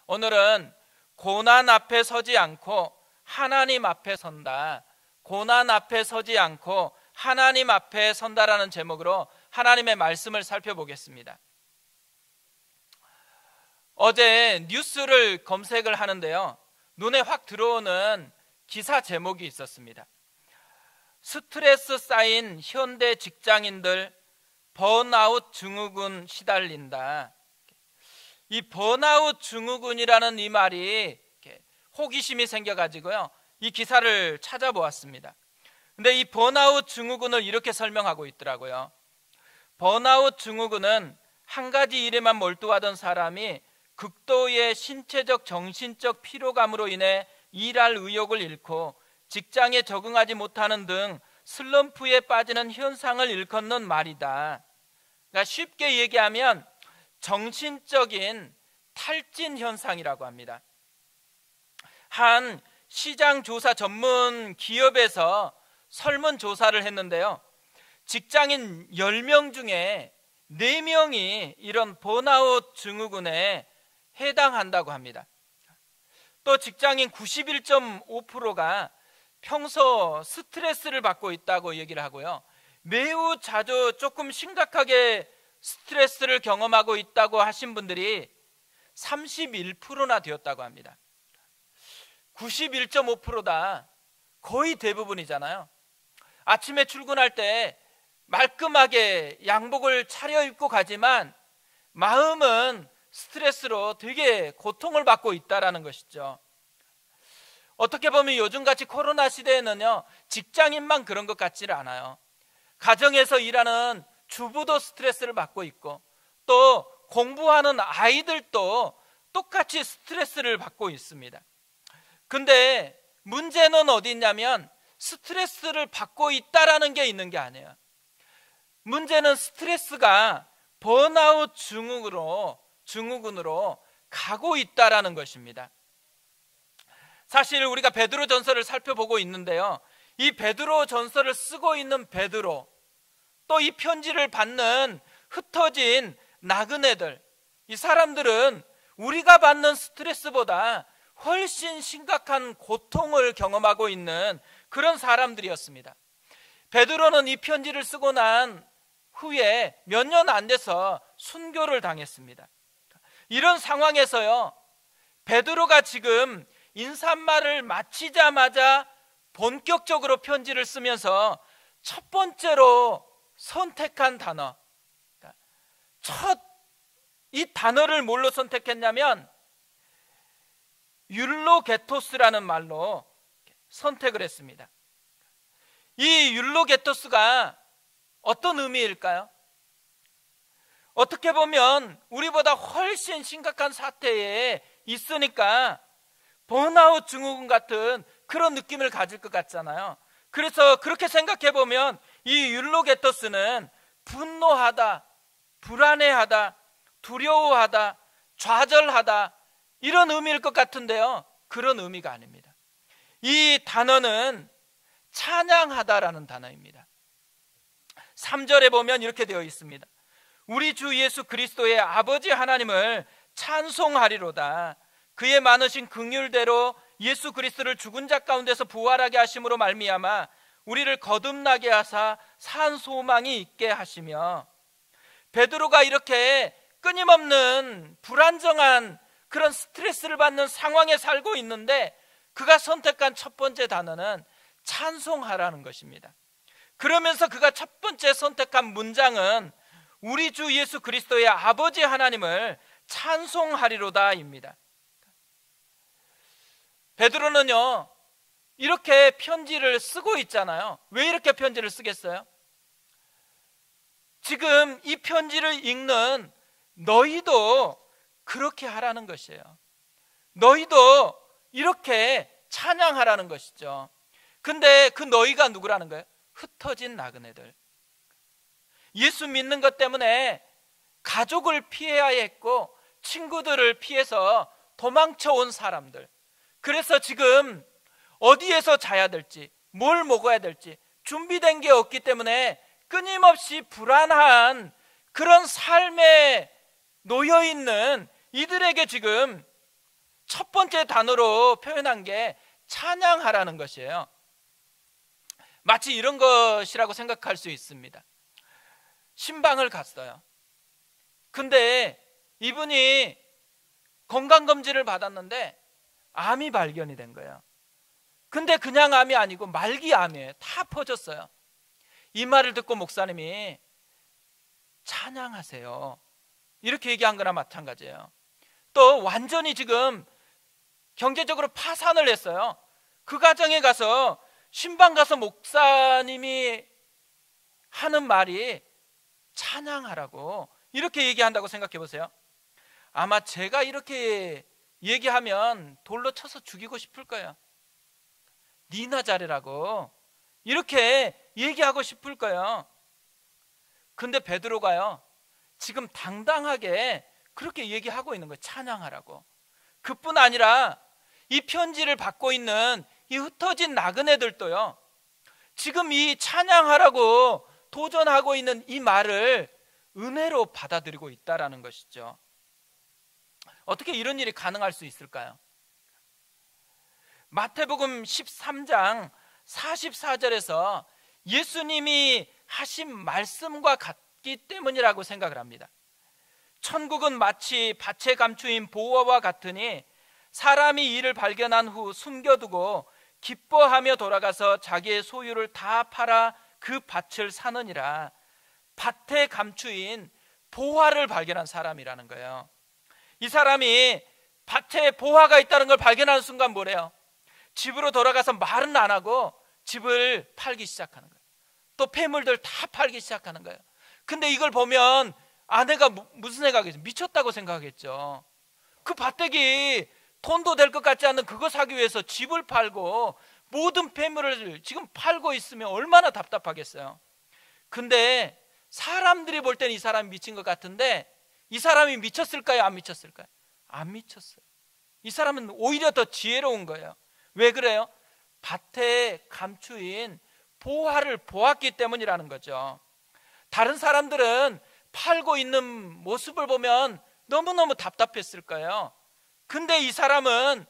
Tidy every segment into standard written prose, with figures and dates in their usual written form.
오늘은 고난 앞에 서지 않고 하나님 앞에 선다. 고난 앞에 서지 않고 하나님 앞에 선다라는 제목으로 하나님의 말씀을 살펴보겠습니다. 어제 뉴스를 검색을 하는데요, 눈에 확 들어오는 기사 제목이 있었습니다. 스트레스 쌓인 현대 직장인들 번아웃 증후군 시달린다. 이 번아웃 증후군이라는 이 말이 호기심이 생겨가지고요, 이 기사를 찾아보았습니다. 근데 이 번아웃 증후군을 이렇게 설명하고 있더라고요. 번아웃 증후군은 한 가지 일에만 몰두하던 사람이 극도의 신체적 정신적 피로감으로 인해 일할 의욕을 잃고 직장에 적응하지 못하는 등 슬럼프에 빠지는 현상을 일컫는 말이다. 그러니까 쉽게 얘기하면 정신적인 탈진 현상이라고 합니다. 한 시장조사 전문 기업에서 설문조사를 했는데요, 직장인 10명 중에 4명이 이런 번아웃 증후군에 해당한다고 합니다. 또 직장인 91.5%가 평소 스트레스를 받고 있다고 얘기를 하고요, 매우 자주 조금 심각하게 스트레스를 경험하고 있다고 하신 분들이 31%나 되었다고 합니다. 91.5%다. 거의 대부분이잖아요. 아침에 출근할 때 말끔하게 양복을 차려입고 가지만 마음은 스트레스로 되게 고통을 받고 있다는 것이죠. 어떻게 보면 요즘같이 코로나 시대에는요, 직장인만 그런 것 같지를 않아요. 가정에서 일하는 주부도 스트레스를 받고 있고, 또 공부하는 아이들도 똑같이 스트레스를 받고 있습니다. 근데 문제는 어디 있냐면 스트레스를 받고 있다라는 게 있는 게 아니에요. 문제는 스트레스가 번아웃 증후군으로 가고 있다라는 것입니다. 사실 우리가 베드로 전서를 살펴보고 있는데요, 이 베드로 전서를 쓰고 있는 베드로, 또 이 편지를 받는 흩어진 나그네들, 이 사람들은 우리가 받는 스트레스보다 훨씬 심각한 고통을 경험하고 있는 그런 사람들이었습니다. 베드로는 이 편지를 쓰고 난 후에 몇 년 안 돼서 순교를 당했습니다. 이런 상황에서요, 베드로가 지금 인사말을 마치자마자 본격적으로 편지를 쓰면서 첫 번째로 선택한 단어, 이 단어를 뭘로 선택했냐면 율로게토스라는 말로 선택을 했습니다. 이 율로게토스가 어떤 의미일까요? 어떻게 보면 우리보다 훨씬 심각한 사태에 있으니까 번아웃 증후군 같은 그런 느낌을 가질 것 같잖아요. 그래서 그렇게 생각해 보면 이 율로게토스는 분노하다, 불안해하다, 두려워하다, 좌절하다, 이런 의미일 것 같은데요, 그런 의미가 아닙니다. 이 단어는 찬양하다라는 단어입니다. 3절에 보면 이렇게 되어 있습니다. 우리 주 예수 그리스도의 아버지 하나님을 찬송하리로다. 그의 많으신 긍휼대로 예수 그리스도를 죽은 자 가운데서 부활하게 하심으로 말미암아 우리를 거듭나게 하사 산 소망이 있게 하시며, 베드로가 이렇게 끊임없는 불안정한 그런 스트레스를 받는 상황에 살고 있는데 그가 선택한 첫 번째 단어는 찬송하라는 것입니다. 그러면서 그가 첫 번째 선택한 문장은 우리 주 예수 그리스도의 아버지 하나님을 찬송하리로다입니다. 베드로는요, 이렇게 편지를 쓰고 있잖아요. 왜 이렇게 편지를 쓰겠어요? 지금 이 편지를 읽는 너희도 그렇게 하라는 것이에요. 너희도 이렇게 찬양하라는 것이죠. 근데 그 너희가 누구라는 거예요? 흩어진 나그네들. 예수 믿는 것 때문에 가족을 피해야 했고 친구들을 피해서 도망쳐 온 사람들. 그래서 지금 어디에서 자야 될지, 뭘 먹어야 될지 준비된 게 없기 때문에 끊임없이 불안한 그런 삶에 놓여있는 이들에게 지금 첫 번째 단어로 표현한 게 찬양하라는 것이에요. 마치 이런 것이라고 생각할 수 있습니다. 신방을 갔어요. 근데 이분이 건강검진을 받았는데 암이 발견이 된 거예요. 근데 그냥 암이 아니고 말기암이에요. 다 퍼졌어요. 이 말을 듣고 목사님이 찬양하세요, 이렇게 얘기한 거나 마찬가지예요. 또 완전히 지금 경제적으로 파산을 했어요. 그 가정에 가서 신방 가서 목사님이 하는 말이 찬양하라고 이렇게 얘기한다고 생각해 보세요. 아마 제가 이렇게 얘기하면 돌로 쳐서 죽이고 싶을 거예요. 니나 잘해라고 이렇게 얘기하고 싶을 거예요. 근데 베드로가요, 지금 당당하게 그렇게 얘기하고 있는 거예요. 찬양하라고. 그뿐 아니라 이 편지를 받고 있는 이 흩어진 나그네들도요, 지금 이 찬양하라고 도전하고 있는 이 말을 은혜로 받아들이고 있다라는 것이죠. 어떻게 이런 일이 가능할 수 있을까요? 마태복음 13장 44절에서 예수님이 하신 말씀과 같기 때문이라고 생각을 합니다. 천국은 마치 밭에 감추인 보화와 같으니 사람이 이를 발견한 후 숨겨두고 기뻐하며 돌아가서 자기의 소유를 다 팔아 그 밭을 사느니라. 밭에 감추인 보화를 발견한 사람이라는 거예요. 이 사람이 밭에 보화가 있다는 걸 발견하는 순간 뭐래요? 집으로 돌아가서 말은 안 하고 집을 팔기 시작하는 거예요. 또 폐물들 다 팔기 시작하는 거예요. 근데 이걸 보면 아내가 무슨 생각이겠어요? 미쳤다고 생각하겠죠. 그 밭대기 돈도 될 것 같지 않은 그거 사기 위해서 집을 팔고 모든 폐물을 지금 팔고 있으면 얼마나 답답하겠어요. 근데 사람들이 볼 때는 이 사람이 미친 것 같은데 이 사람이 미쳤을까요? 안 미쳤을까요? 안 미쳤어요. 이 사람은 오히려 더 지혜로운 거예요. 왜 그래요? 밭에 감추인 보화를 보았기 때문이라는 거죠. 다른 사람들은 팔고 있는 모습을 보면 너무너무 답답했을 거예요. 근데 이 사람은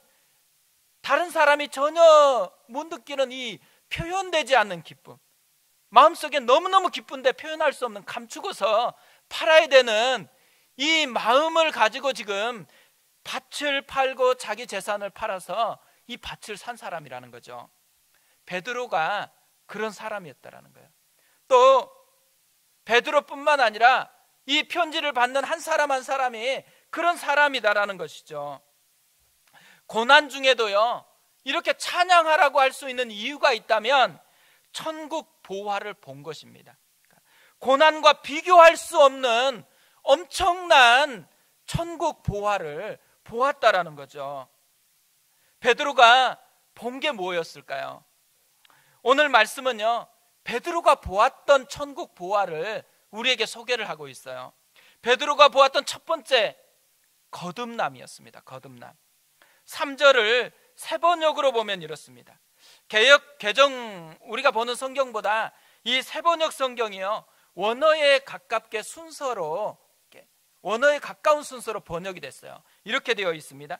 다른 사람이 전혀 못 느끼는 이 표현되지 않는 기쁨, 마음속에 너무너무 기쁜데 표현할 수 없는, 감추고서 팔아야 되는 이 마음을 가지고 지금 밭을 팔고 자기 재산을 팔아서 이 밭을 산 사람이라는 거죠. 베드로가 그런 사람이었다라는 거예요. 또 베드로뿐만 아니라 이 편지를 받는 한 사람 한 사람이 그런 사람이다라는 것이죠. 고난 중에도요, 이렇게 찬양하라고 할 수 있는 이유가 있다면 천국 보화를 본 것입니다. 고난과 비교할 수 없는 엄청난 천국 보화를 보았다라는 거죠. 베드로가 본 게 뭐였을까요? 오늘 말씀은요, 베드로가 보았던 천국 보화를 우리에게 소개를 하고 있어요. 베드로가 보았던 첫 번째, 거듭남이었습니다. 거듭남. 3절을 세 번역으로 보면 이렇습니다. 개정 우리가 보는 성경보다 이 세번역 성경이요, 원어에 가깝게 순서로, 원어에 가까운 순서로 번역이 됐어요. 이렇게 되어 있습니다.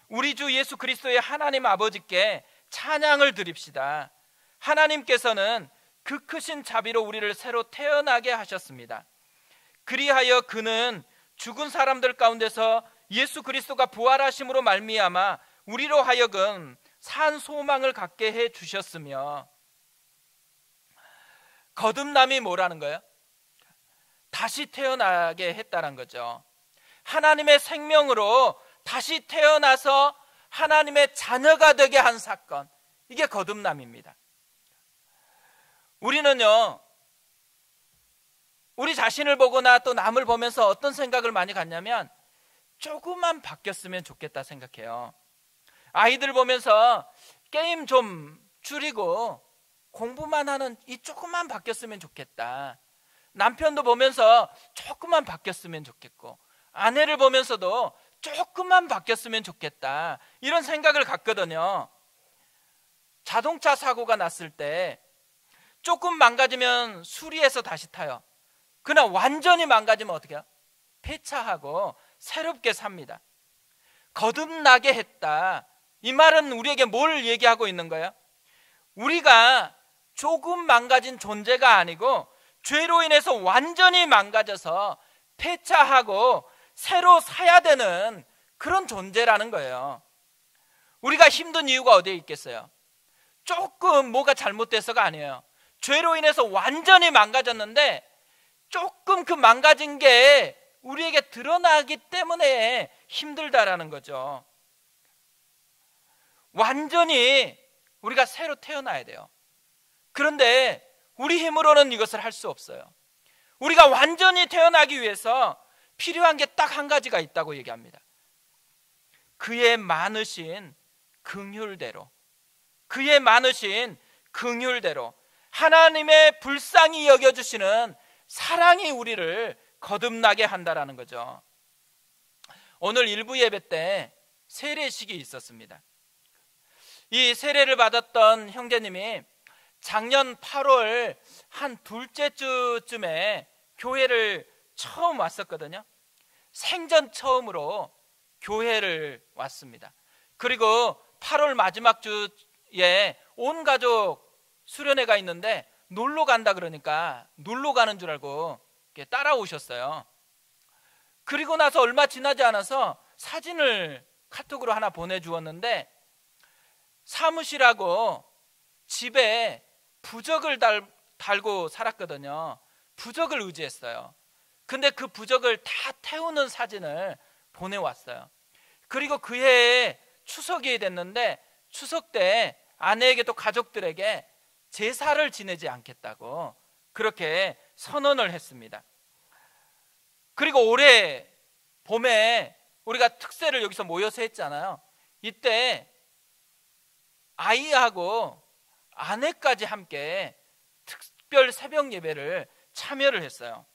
우리 주 예수 그리스도의 하나님 아버지께 찬양을 드립시다. 하나님께서는 그 크신 자비로 우리를 새로 태어나게 하셨습니다. 그리하여 그는 죽은 사람들 가운데서 예수 그리스도가 부활하심으로 말미암아 우리로 하여금 산 소망을 갖게 해 주셨으며, 거듭남이 뭐라는 거예요? 다시 태어나게 했다는 거죠. 하나님의 생명으로 다시 태어나서 하나님의 자녀가 되게 한 사건, 이게 거듭남입니다. 우리는요, 우리 자신을 보거나 또 남을 보면서 어떤 생각을 많이 갖냐면 조금만 바뀌었으면 좋겠다 생각해요. 아이들 보면서 게임 좀 줄이고 공부만 하는 이 조금만 바뀌었으면 좋겠다. 남편도 보면서 조금만 바뀌었으면 좋겠고, 아내를 보면서도 조금만 바뀌었으면 좋겠다, 이런 생각을 갖거든요. 자동차 사고가 났을 때 조금 망가지면 수리해서 다시 타요. 그러나 완전히 망가지면 어떻게 해요? 폐차하고 새롭게 삽니다. 거듭나게 했다. 이 말은 우리에게 뭘 얘기하고 있는 거예요? 우리가 조금 망가진 존재가 아니고 죄로 인해서 완전히 망가져서 폐차하고 새로 사야 되는 그런 존재라는 거예요. 우리가 힘든 이유가 어디에 있겠어요? 조금 뭐가 잘못돼서가 아니에요. 죄로 인해서 완전히 망가졌는데 조금 그 망가진 게 우리에게 드러나기 때문에 힘들다라는 거죠. 완전히 우리가 새로 태어나야 돼요. 그런데 우리 힘으로는 이것을 할 수 없어요. 우리가 완전히 태어나기 위해서 필요한 게 딱 한 가지가 있다고 얘기합니다. 그의 많으신 긍휼대로, 그의 많으신 긍휼대로 하나님의 불쌍히 여겨주시는 사랑이 우리를 거듭나게 한다라는 거죠. 오늘 일부 예배 때 세례식이 있었습니다. 이 세례를 받았던 형제님이 작년 8월 한 둘째 주쯤에 교회를 처음 왔었거든요. 생전 처음으로 교회를 왔습니다. 그리고 8월 마지막 주에 온 가족 수련회가 있는데 놀러 간다 그러니까 놀러 가는 줄 알고 따라오셨어요. 그리고 나서 얼마 지나지 않아서 사진을 카톡으로 하나 보내주었는데 사무실하고 집에 부적을 달고 살았거든요. 부적을 의지했어요. 근데 그 부적을 다 태우는 사진을 보내왔어요. 그리고 그 해에 추석이 됐는데 추석 때 아내에게 또 가족들에게 제사를 지내지 않겠다고 그렇게 선언을 했습니다. 그리고 올해 봄에 우리가 특세를 여기서 모여서 했잖아요. 이때 아이하고 아내까지 함께 특별 새벽 예배를 참여를 했어요.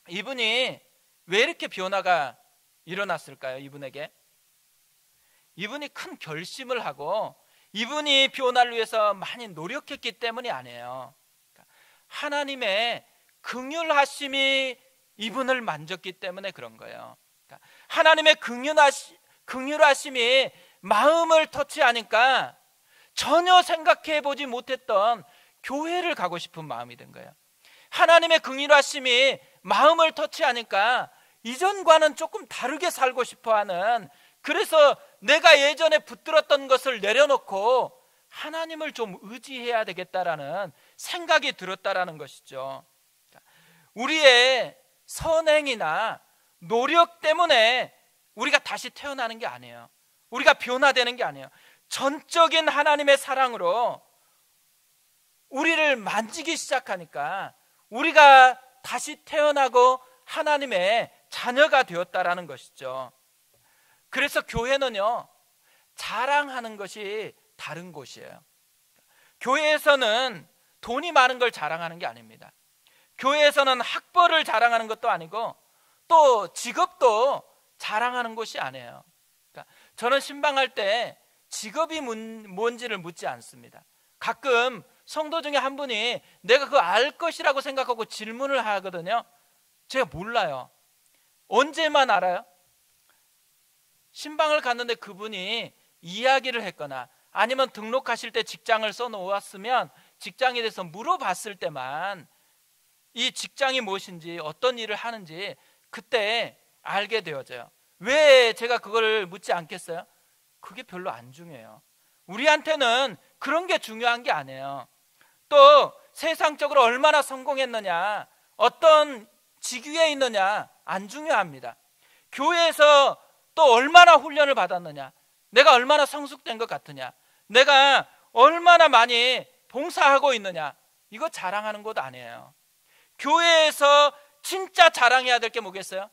이분이 왜 이렇게 변화가 일어났을까요? 이분에게 이분이 큰 결심을 하고 이분이 변화를 위해서 많이 노력했기 때문이 아니에요. 하나님의 긍휼하심이 이분을 만졌기 때문에 그런 거예요. 하나님의 긍휼하심이 마음을 터치하니까 전혀 생각해 보지 못했던 교회를 가고 싶은 마음이 든 거예요. 하나님의 긍휼하심이 마음을 터치하니까 이전과는 조금 다르게 살고 싶어하는, 그래서 내가 예전에 붙들었던 것을 내려놓고 하나님을 좀 의지해야 되겠다라는 생각이 들었다라는 것이죠. 우리의 선행이나 노력 때문에 우리가 다시 태어나는 게 아니에요. 우리가 변화되는 게 아니에요. 전적인 하나님의 사랑으로 우리를 만지기 시작하니까 우리가 다시 태어나고 하나님의 자녀가 되었다라는 것이죠. 그래서 교회는요, 자랑하는 것이 다른 곳이에요. 교회에서는 돈이 많은 걸 자랑하는 게 아닙니다. 교회에서는 학벌을 자랑하는 것도 아니고 또 직업도 자랑하는 곳이 아니에요. 그러니까 저는 신방할 때 직업이 뭔지를 묻지 않습니다. 가끔 성도 중에 한 분이 내가 그거 알 것이라고 생각하고 질문을 하거든요. 제가 몰라요. 언제만 알아요? 신방을 갔는데 그분이 이야기를 했거나 아니면 등록하실 때 직장을 써놓았으면 직장에 대해서 물어봤을 때만 이 직장이 무엇인지 어떤 일을 하는지 그때 알게 되어져요. 왜 제가 그걸 묻지 않겠어요? 그게 별로 안 중요해요. 우리한테는 그런 게 중요한 게 아니에요. 또 세상적으로 얼마나 성공했느냐, 어떤 직위에 있느냐 안 중요합니다. 교회에서 또 얼마나 훈련을 받았느냐, 내가 얼마나 성숙된 것 같으냐, 내가 얼마나 많이 봉사하고 있느냐, 이거 자랑하는 것 아니에요. 교회에서 진짜 자랑해야 될 게 뭐겠어요?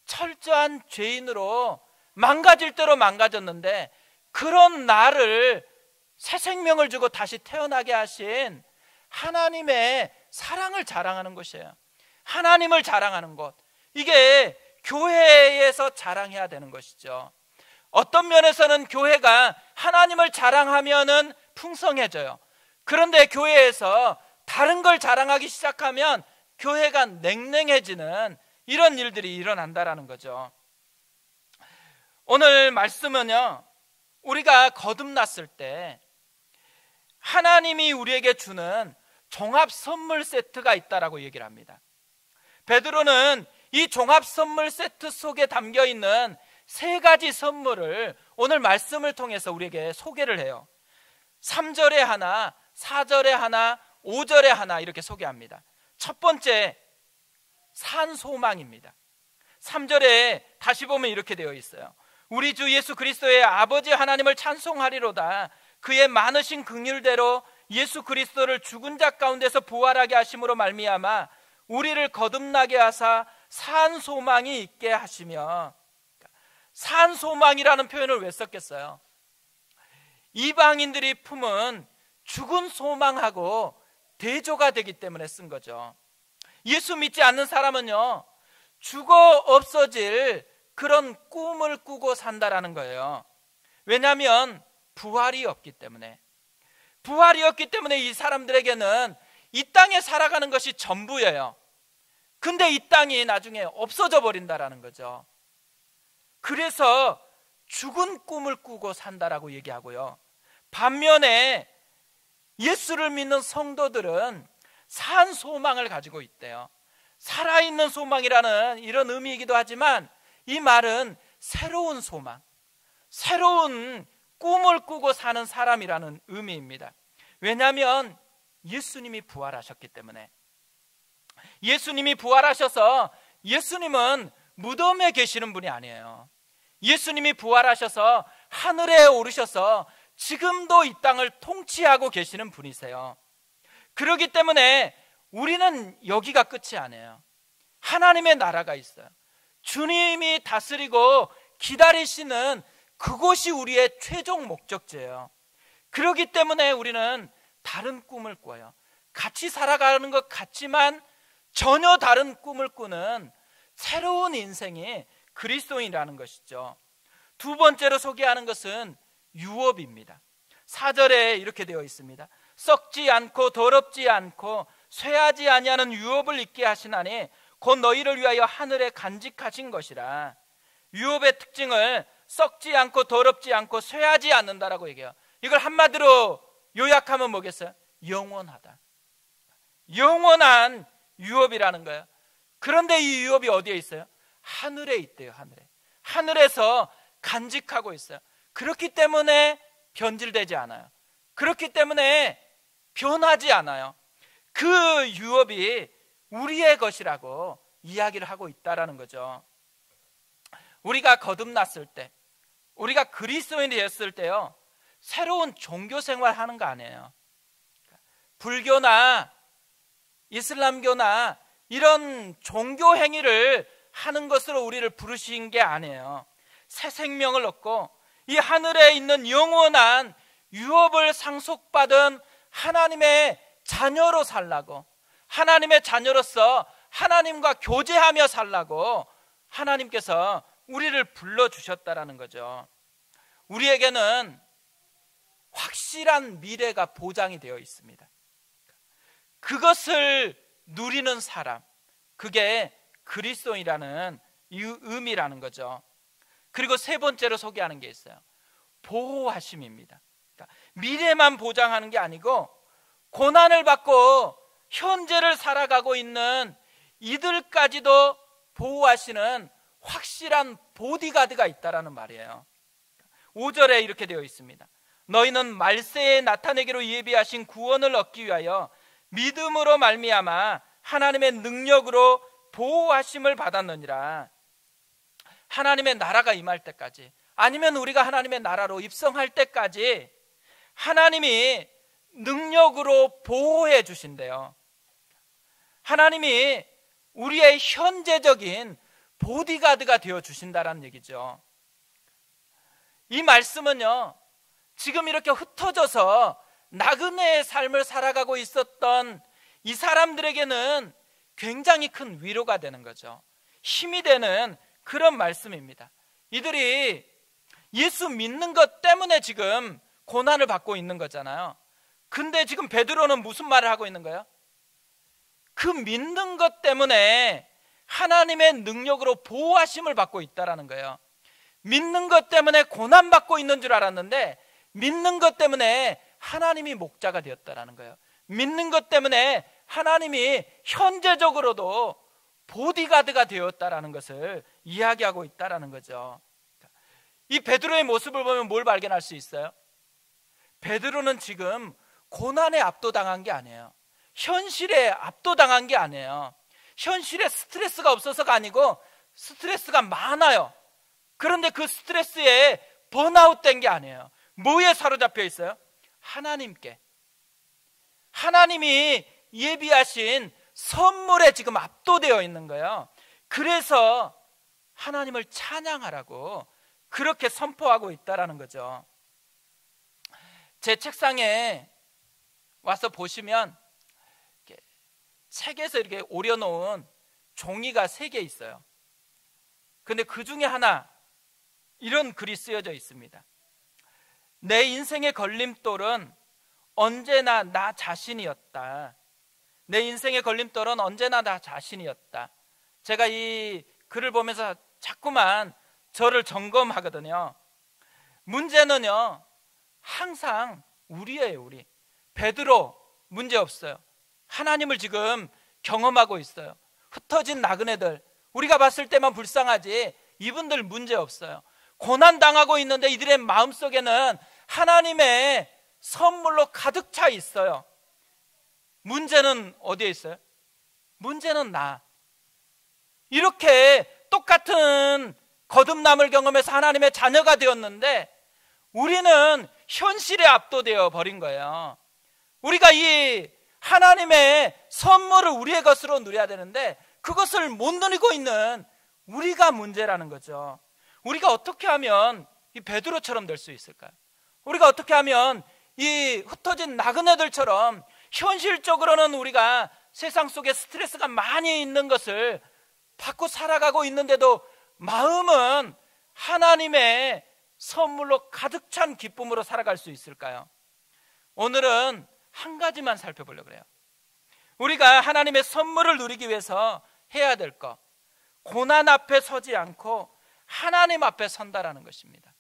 철저한 죄인으로 망가질 대로 망가졌는데 그런 나를 새 생명을 주고 다시 태어나게 하신 하나님의 사랑을 자랑하는 것이에요. 하나님을 자랑하는 것, 이게 교회에서 자랑해야 되는 것이죠. 어떤 면에서는 교회가 하나님을 자랑하면은 풍성해져요. 그런데 교회에서 다른 걸 자랑하기 시작하면 교회가 냉랭해지는 이런 일들이 일어난다라는 거죠. 오늘 말씀은요, 우리가 거듭났을 때 하나님이 우리에게 주는 종합 선물 세트가 있다라고 얘기를 합니다. 베드로는 이 종합 선물 세트 속에 담겨 있는 세 가지 선물을 오늘 말씀을 통해서 우리에게 소개를 해요. 3절에 하나, 4절에 하나, 5절에 하나 이렇게 소개합니다. 첫 번째, 산 소망입니다. 3절에 다시 보면 이렇게 되어 있어요. 우리 주 예수 그리스도의 아버지 하나님을 찬송하리로다. 그의 많으신 긍휼대로 예수 그리스도를 죽은 자 가운데서 부활하게 하심으로 말미암아 우리를 거듭나게 하사 산 소망이 있게 하시며. 산 소망이라는 표현을 왜 썼겠어요? 이방인들이 품은 죽은 소망하고 대조가 되기 때문에 쓴 거죠. 예수 믿지 않는 사람은요, 죽어 없어질 그런 꿈을 꾸고 산다라는 거예요. 왜냐하면 부활이 없기 때문에. 부활이 없기 때문에 이 사람들에게는 이 땅에 살아가는 것이 전부예요. 근데 이 땅이 나중에 없어져 버린다라는 거죠. 그래서 죽은 꿈을 꾸고 산다라고 얘기하고요. 반면에 예수를 믿는 성도들은 산 소망을 가지고 있대요. 살아있는 소망이라는 이런 의미이기도 하지만 이 말은 새로운 소망, 새로운 꿈을 꾸고 사는 사람이라는 의미입니다. 왜냐하면 예수님이 부활하셨기 때문에. 예수님이 부활하셔서, 예수님은 무덤에 계시는 분이 아니에요. 예수님이 부활하셔서 하늘에 오르셔서 지금도 이 땅을 통치하고 계시는 분이세요. 그렇기 때문에 우리는 여기가 끝이 아니에요. 하나님의 나라가 있어요. 주님이 다스리고 기다리시는 그곳이 우리의 최종 목적지예요. 그렇기 때문에 우리는 다른 꿈을 꿔요. 같이 살아가는 것 같지만 전혀 다른 꿈을 꾸는 새로운 인생이 그리스도인이라는 것이죠. 두 번째로 소개하는 것은 유업입니다. 4절에 이렇게 되어 있습니다. 썩지 않고 더럽지 않고 쇠하지 아니하는 유업을 있게 하시나니 곧 너희를 위하여 하늘에 간직하신 것이라. 유업의 특징을 썩지 않고 더럽지 않고 쇠하지 않는다라고 얘기해요. 이걸 한마디로 요약하면 뭐겠어요? 영원하다. 영원한 유업이라는 거예요. 그런데 이 유업이 어디에 있어요? 하늘에 있대요. 하늘에. 하늘에서 간직하고 있어요. 그렇기 때문에 변질되지 않아요. 그렇기 때문에 변하지 않아요. 그 유업이 우리의 것이라고 이야기를 하고 있다라는 거죠. 우리가 거듭났을 때, 우리가 그리스도인이 됐을 때요, 새로운 종교 생활하는 거 아니에요. 불교나 이슬람교나 이런 종교 행위를 하는 것으로 우리를 부르신 게 아니에요. 새 생명을 얻고 이 하늘에 있는 영원한 유업을 상속받은 하나님의 자녀로 살라고, 하나님의 자녀로서 하나님과 교제하며 살라고 하나님께서 우리를 불러주셨다라는 거죠. 우리에게는 확실한 미래가 보장이 되어 있습니다. 그것을 누리는 사람, 그게 그리스도인이라는 의미라는 거죠. 그리고 세 번째로 소개하는 게 있어요. 보호하심입니다. 그러니까 미래만 보장하는 게 아니고 고난을 받고 현재를 살아가고 있는 이들까지도 보호하시는 확실한 보디가드가 있다라는 말이에요. 5절에 이렇게 되어 있습니다. 너희는 말세에 나타내기로 예비하신 구원을 얻기 위하여 믿음으로 말미암아 하나님의 능력으로 보호하심을 받았느니라. 하나님의 나라가 임할 때까지, 아니면 우리가 하나님의 나라로 입성할 때까지 하나님이 능력으로 보호해 주신대요. 하나님이 우리의 현재적인 보디가드가 되어 주신다라는 얘기죠. 이 말씀은요, 지금 이렇게 흩어져서 나그네의 삶을 살아가고 있었던 이 사람들에게는 굉장히 큰 위로가 되는 거죠. 힘이 되는 그런 말씀입니다. 이들이 예수 믿는 것 때문에 지금 고난을 받고 있는 거잖아요. 근데 지금 베드로는 무슨 말을 하고 있는 거예요? 그 믿는 것 때문에 하나님의 능력으로 보호하심을 받고 있다라는 거예요. 믿는 것 때문에 고난받고 있는 줄 알았는데 믿는 것 때문에 하나님이 목자가 되었다라는 거예요. 믿는 것 때문에 하나님이 현재적으로도 보디가드가 되었다라는 것을 이야기하고 있다라는 거죠. 이 베드로의 모습을 보면 뭘 발견할 수 있어요? 베드로는 지금 고난에 압도당한 게 아니에요. 현실에 압도당한 게 아니에요. 현실에 스트레스가 없어서가 아니고 스트레스가 많아요. 그런데 그 스트레스에 번아웃 된 게 아니에요. 뭐에 사로잡혀 있어요? 하나님께. 하나님이 예비하신 선물에 지금 압도되어 있는 거예요. 그래서 하나님을 찬양하라고 그렇게 선포하고 있다라는 거죠. 제 책상에 와서 보시면 책에서 이렇게 오려놓은 종이가 3개 있어요. 근데 그 중에 하나 이런 글이 쓰여져 있습니다. 내 인생의 걸림돌은 언제나 나 자신이었다. 내 인생의 걸림돌은 언제나 나 자신이었다. 제가 이 글을 보면서 자꾸만 저를 점검하거든요. 문제는요, 항상 우리예요, 우리. 베드로 문제 없어요. 하나님을 지금 경험하고 있어요. 흩어진 나그네들, 우리가 봤을 때만 불쌍하지 이분들 문제 없어요. 고난당하고 있는데 이들의 마음속에는 하나님의 선물로 가득 차 있어요. 문제는 어디에 있어요? 문제는 나. 이렇게 똑같은 거듭남을 경험해서 하나님의 자녀가 되었는데 우리는 현실에 압도되어 버린 거예요. 우리가 이 하나님의 선물을 우리의 것으로 누려야 되는데 그것을 못 누리고 있는 우리가 문제라는 거죠. 우리가 어떻게 하면 이 베드로처럼 될 수 있을까요? 우리가 어떻게 하면 이 흩어진 나그네들처럼 현실적으로는 우리가 세상 속에 스트레스가 많이 있는 것을 받고 살아가고 있는데도 마음은 하나님의 선물로 가득 찬 기쁨으로 살아갈 수 있을까요? 오늘은 한 가지만 살펴보려고 그래요. 우리가 하나님의 선물을 누리기 위해서 해야 될 것, 고난 앞에 서지 않고 하나님 앞에 선다라는 것입니다.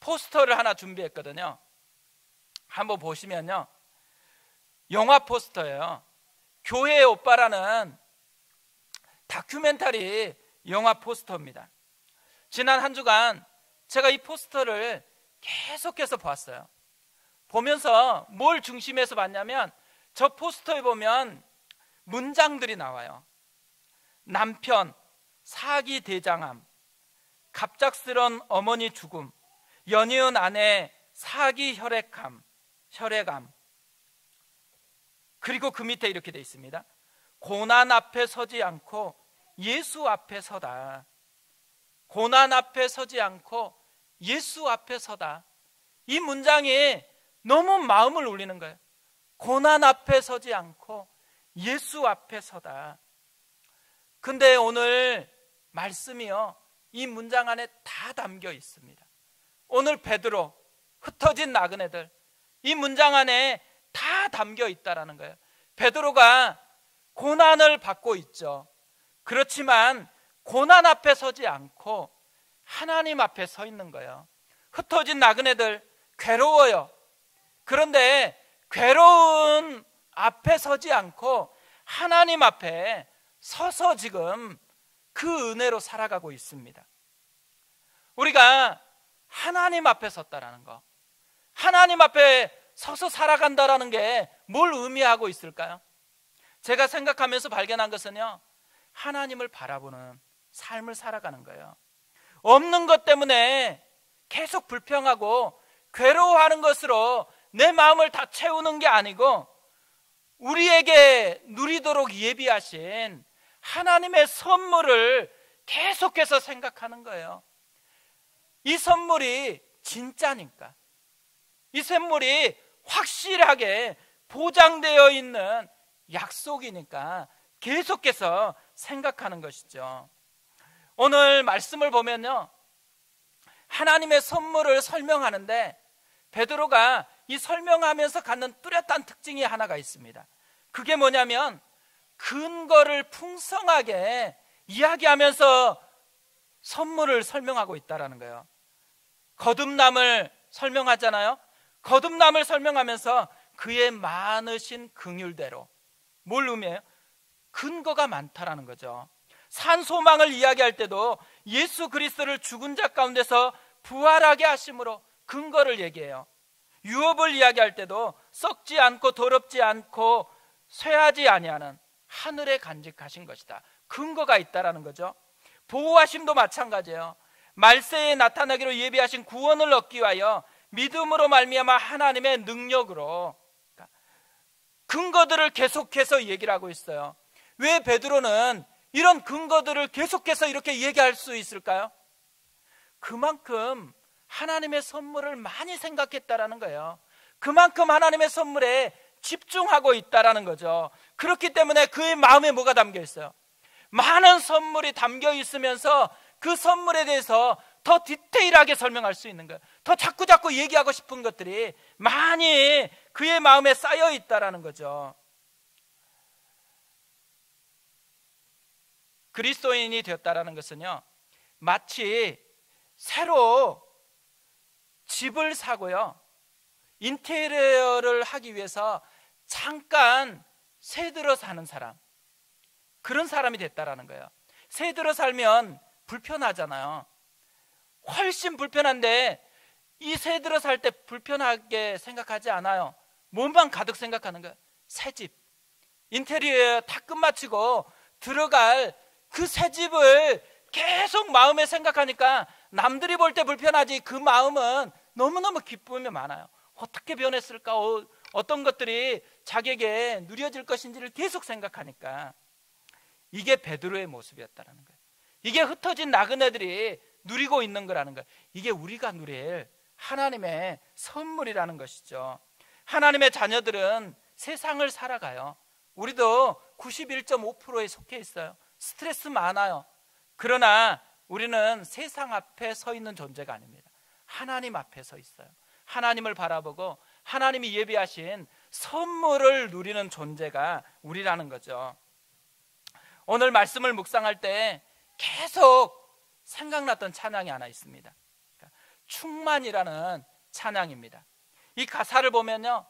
포스터를 하나 준비했거든요. 한번 보시면요, 영화 포스터예요. 교회의 오빠라는 다큐멘터리 영화 포스터입니다. 지난 한 주간 제가 이 포스터를 계속해서 봤어요. 보면서 뭘 중심에서 봤냐면 저 포스터에 보면 문장들이 나와요. 남편 사기 대장암, 갑작스런 어머니 죽음, 연이은 아내 사기 혈액암. 그리고 그 밑에 이렇게 돼 있습니다. 고난 앞에 서지 않고 예수 앞에 서다. 고난 앞에 서지 않고 예수 앞에 서다. 이 문장이 너무 마음을 울리는 거예요. 고난 앞에 서지 않고 예수 앞에 서다. 근데 오늘 말씀이요, 이 문장 안에 다 담겨 있습니다. 오늘 베드로, 흩어진 나그네들, 이 문장 안에 다 담겨 있다라는 거예요. 베드로가 고난을 받고 있죠. 그렇지만 고난 앞에 서지 않고 하나님 앞에 서 있는 거예요. 흩어진 나그네들 괴로워요. 그런데 괴로운 앞에 서지 않고 하나님 앞에 서서 지금 그 은혜로 살아가고 있습니다. 우리가 하나님 앞에 섰다라는 거, 하나님 앞에 서서 살아간다라는 게 뭘 의미하고 있을까요? 제가 생각하면서 발견한 것은요, 하나님을 바라보는 삶을 살아가는 거예요. 없는 것 때문에 계속 불평하고 괴로워하는 것으로 내 마음을 다 채우는 게 아니고 우리에게 누리도록 예비하신 하나님의 선물을 계속해서 생각하는 거예요. 이 선물이 진짜니까, 이 선물이 확실하게 보장되어 있는 약속이니까 계속해서 생각하는 것이죠. 오늘 말씀을 보면요, 하나님의 선물을 설명하는데 베드로가 이 설명하면서 갖는 뚜렷한 특징이 하나가 있습니다. 그게 뭐냐면 근거를 풍성하게 이야기하면서 선물을 설명하고 있다라는 거예요. 거듭남을 설명하잖아요. 거듭남을 설명하면서 그의 많으신 긍휼대로 뭘 의미해요? 근거가 많다라는 거죠. 산소망을 이야기할 때도 예수 그리스도를 죽은 자 가운데서 부활하게 하심으로 근거를 얘기해요. 유업을 이야기할 때도 썩지 않고 더럽지 않고 쇠하지 아니하는 하늘에 간직하신 것이다. 근거가 있다라는 거죠. 보호하심도 마찬가지예요. 말세에 나타나기로 예비하신 구원을 얻기 위하여 믿음으로 말미암아 하나님의 능력으로, 근거들을 계속해서 얘기를 하고 있어요. 왜 베드로는 이런 근거들을 계속해서 이렇게 얘기할 수 있을까요? 그만큼 하나님의 선물을 많이 생각했다라는 거예요. 그만큼 하나님의 선물에 집중하고 있다라는 거죠. 그렇기 때문에 그의 마음에 뭐가 담겨 있어요? 많은 선물이 담겨 있으면서 그 선물에 대해서 더 디테일하게 설명할 수 있는 거예요. 더 자꾸 얘기하고 싶은 것들이 많이 그의 마음에 쌓여 있다라는 거죠. 그리스도인이 되었다라는 것은요, 마치 새로 집을 사고요, 인테리어를 하기 위해서 잠깐 새 들어 사는 사람, 그런 사람이 됐다라는 거예요. 새 들어 살면 불편하잖아요. 훨씬 불편한데 이 새 들어 살 때 불편하게 생각하지 않아요. 몸만 가득 생각하는 거예요. 새 집, 인테리어 다 끝마치고 들어갈 그 새 집을 계속 마음에 생각하니까 남들이 볼 때 불편하지 그 마음은 너무너무 기쁨이 많아요. 어떻게 변했을까? 어떤 것들이 자기에게 누려질 것인지를 계속 생각하니까. 이게 베드로의 모습이었다는 거예요. 이게 흩어진 나그네들이 누리고 있는 거라는 거예요. 이게 우리가 누릴 하나님의 선물이라는 것이죠. 하나님의 자녀들은 세상을 살아가요. 우리도 91.5%에 속해 있어요. 스트레스 많아요. 그러나 우리는 세상 앞에 서 있는 존재가 아닙니다. 하나님 앞에 서 있어요. 하나님을 바라보고 하나님이 예비하신 선물을 누리는 존재가 우리라는 거죠. 오늘 말씀을 묵상할 때 계속 생각났던 찬양이 하나 있습니다. 충만이라는 찬양입니다. 이 가사를 보면요,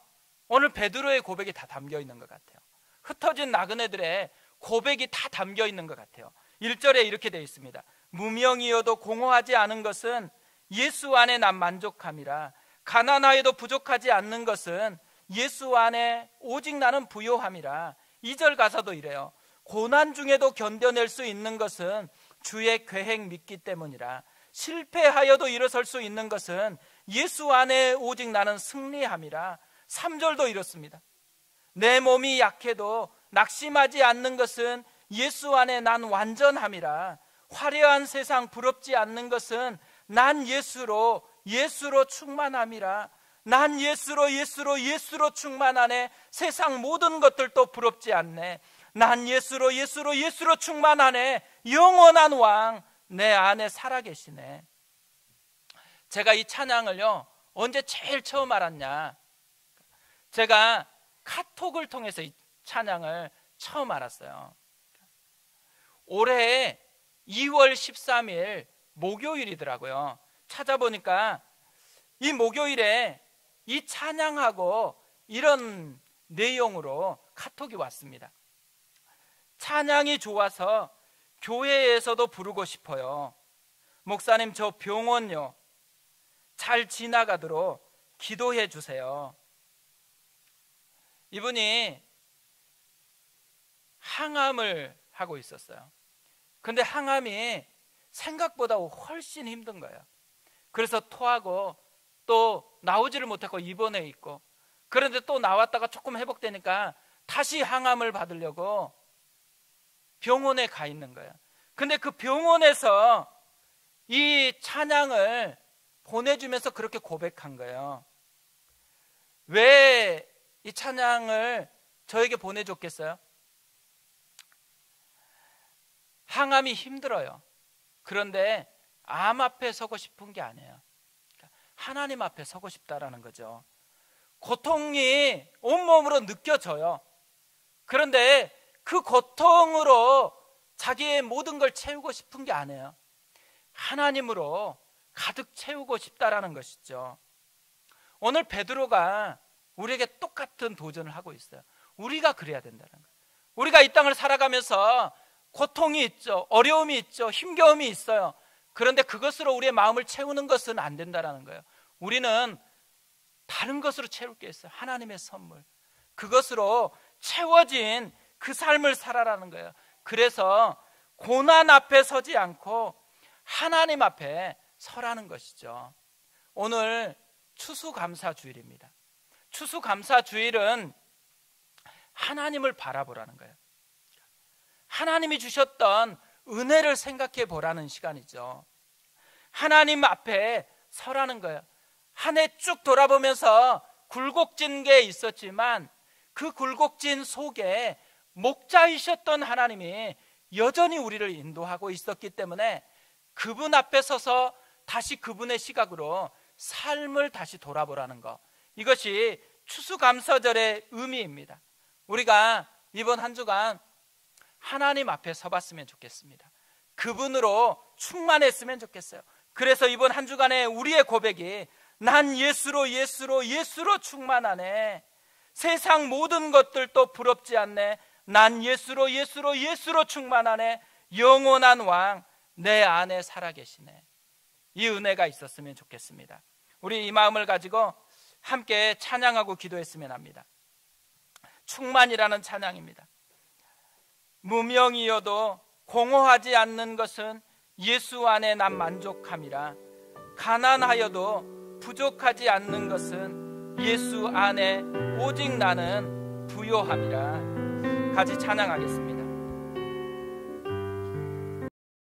오늘 베드로의 고백이 다 담겨 있는 것 같아요. 흩어진 나그네들의 고백이 다 담겨 있는 것 같아요. 1절에 이렇게 되어 있습니다. 무명이어도 공허하지 않은 것은 예수 안에 난 만족함이라. 가난하여도 부족하지 않는 것은 예수 안에 오직 나는 부요함이라. 2절 가사도 이래요. 고난 중에도 견뎌낼 수 있는 것은 주의 계획 믿기 때문이라. 실패하여도 일어설 수 있는 것은 예수 안에 오직 나는 승리함이라. 3절도 이렇습니다. 내 몸이 약해도 낙심하지 않는 것은 예수 안에 난 완전함이라. 화려한 세상 부럽지 않는 것은 난 예수로 충만함이라. 난 예수로 충만하네. 세상 모든 것들도 부럽지 않네. 난 예수로 충만하네. 영원한 왕 내 안에 살아계시네. 제가 이 찬양을요, 언제 제일 처음 알았냐? 제가 카톡을 통해서 이 찬양을 처음 알았어요. 올해 2월 13일 목요일이더라고요. 찾아보니까 이 목요일에 이 찬양하고 이런 내용으로 카톡이 왔습니다. 찬양이 좋아서 교회에서도 부르고 싶어요. 목사님, 저 병원요, 잘 지나가도록 기도해 주세요. 이분이 항암을 하고 있었어요. 근데 항암이 생각보다 훨씬 힘든 거예요. 그래서 토하고 또 나오지를 못하고 입원해 있고, 그런데 또 나왔다가 조금 회복되니까 다시 항암을 받으려고 병원에 가 있는 거예요. 근데 그 병원에서 이 찬양을 보내주면서 그렇게 고백한 거예요. 왜 이 찬양을 저에게 보내줬겠어요? 항암이 힘들어요. 그런데 암 앞에 서고 싶은 게 아니에요. 하나님 앞에 서고 싶다라는 거죠. 고통이 온몸으로 느껴져요. 그런데 그 고통으로 자기의 모든 걸 채우고 싶은 게 아니에요. 하나님으로 가득 채우고 싶다라는 것이죠. 오늘 베드로가 우리에게 똑같은 도전을 하고 있어요. 우리가 그래야 된다는 거예요. 우리가 이 땅을 살아가면서 고통이 있죠. 어려움이 있죠. 힘겨움이 있어요. 그런데 그것으로 우리의 마음을 채우는 것은 안 된다는 거예요. 우리는 다른 것으로 채울 게 있어요. 하나님의 선물. 그것으로 채워진 그 삶을 살아라는 거예요. 그래서 고난 앞에 서지 않고 하나님 앞에 서라는 것이죠. 오늘 추수감사주일입니다. 추수감사주일은 하나님을 바라보라는 거예요. 하나님이 주셨던 은혜를 생각해 보라는 시간이죠. 하나님 앞에 서라는 거예요. 한 해 쭉 돌아보면서 굴곡진 게 있었지만 그 굴곡진 속에 목자이셨던 하나님이 여전히 우리를 인도하고 있었기 때문에 그분 앞에 서서 다시 그분의 시각으로 삶을 다시 돌아보라는 것, 이것이 추수감사절의 의미입니다. 우리가 이번 한 주간 하나님 앞에 서봤으면 좋겠습니다. 그분으로 충만했으면 좋겠어요. 그래서 이번 한 주간에 우리의 고백이 난 예수로 충만하네. 세상 모든 것들도 부럽지 않네. 난 예수로 충만하네. 영원한 왕 내 안에 살아계시네. 이 은혜가 있었으면 좋겠습니다. 우리 이 마음을 가지고 함께 찬양하고 기도했으면 합니다. 충만이라는 찬양입니다. 무명이어도 공허하지 않는 것은 예수 안에 난 만족함이라. 가난하여도 부족하지 않는 것은 예수 안에 오직 나는 부요함이라. 같이 찬양하겠습니다.